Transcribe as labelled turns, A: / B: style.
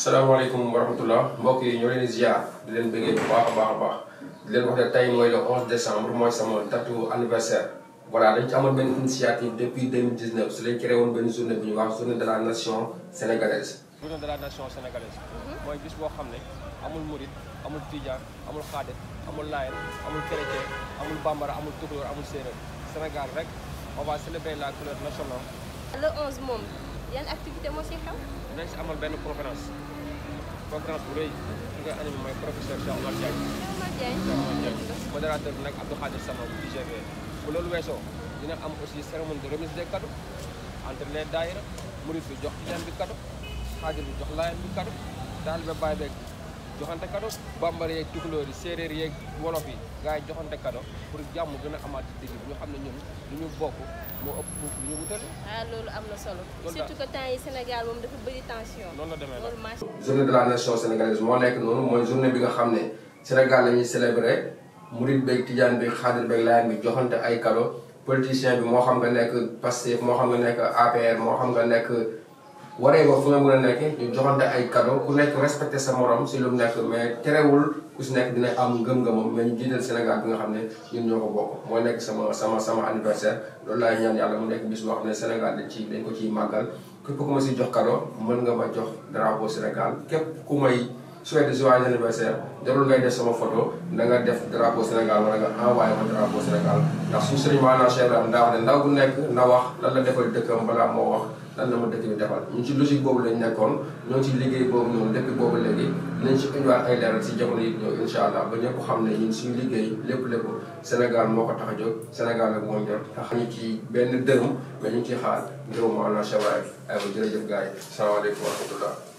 A: salaamaaleykum wa rahmatullah mbokk yi ñoo leen di ziar di leen bëggee bu baax a baax di leen wax ne tey mooy le 11 décembre mooy sama datu anniversaire. voilà dañ ci amoon benn initiative depuis 2019 si lañ créé woon benn journée bu ñuy wax journée de la nation sénégalaise. journée de la nation sénégalaise. mooy bis boo xam ne amul murit amul tijaan amul xaadir amul laayeen amul chrétien amul bambara amul tukulóor amul séeréer Sénégal rek on va célébrer la couleur nationale.
B: le 11 moom yan activité moo si xew.
A: dañ si amal benn conférence bu rëy ki nga animé mooy professeur Cheikh Omar Diagne. modérateur bi nag Abdou Khadir Sama bu IGV. bu loolu weesoo dina am aussi cérémonie de remise des cadeaux entre les daayira murid bi jox tijaan bi cadeau xaadir bi jox laayeen bi cadeau taalibe baay beeg joxante cadeau bambara yeeg tukulóor yi séeréer yeeg wolof yi gars yi joxante cadeau pour jàmm gën a amaat ci digg bi ñu xam ne ñun lu ñu bokk moo ëpp foofu lu ñu wutale.
B: loolu am na solo. surtout que temps yi Sénégal moom dafa bëri tension.
A: noonu la demee
B: loolu marché.
A: journée de la nation sénégalaise moo nekk noonu mooy journée bi nga xam ne Sénégal la ñuy célébrer murid beeg tijaan beeg xaadir beeg laayeen bi joxante ay cadeau politicien bi moo xam nga nekk Pastef moo xam nga nekk APR moo xam nga nekk waree ba fu nga mën a nekk ñu joxante ay cadeau ku nekk respecté sa morom si lu mu nekk mais terewul ku si nekk dina am ngëm-ngëmam mais ñu jiital Sénégal bi nga xam ne ñun ñoo ko bokk mooy nekk sama anniversaire loolu laay ñaan yàlla mu nekk bis boo xam ne Sénégal dañ ko ciy màggal képp ku ma si jox cadeau mën nga ma jox drapeau Sénégal képp ku may souhaité joyeux anniversaire jarul ngay def sama photo da nga def drapeau Sénégal wala nga envoyé ma drapeau Sénégal ndax suñu sëriñ maanaam Cheikh Ibrahima daa wax ne ndaw bu nekk na wax lan la defal dëkkam balaa moo wax lan la ma dëkk bi defal ñu ci logique boobu lañ nekkoon ñoo ci liggéey boobu noonu depuis boobu léegi dinañ ci indiwaat ay leeral si jamono yi ñëw incha allah ba ñëpp xam ne ñun suñu liggéey lépp Sénégal moo ko tax a jóg Sénégal ak moo ñor tax ñu ci benn dërëm mais ñu ngi ciy xaar ngërëm maanaam Cheikh Ibrahima aywa jërëjëf gars yi salaamaaleykum wa rahmatullah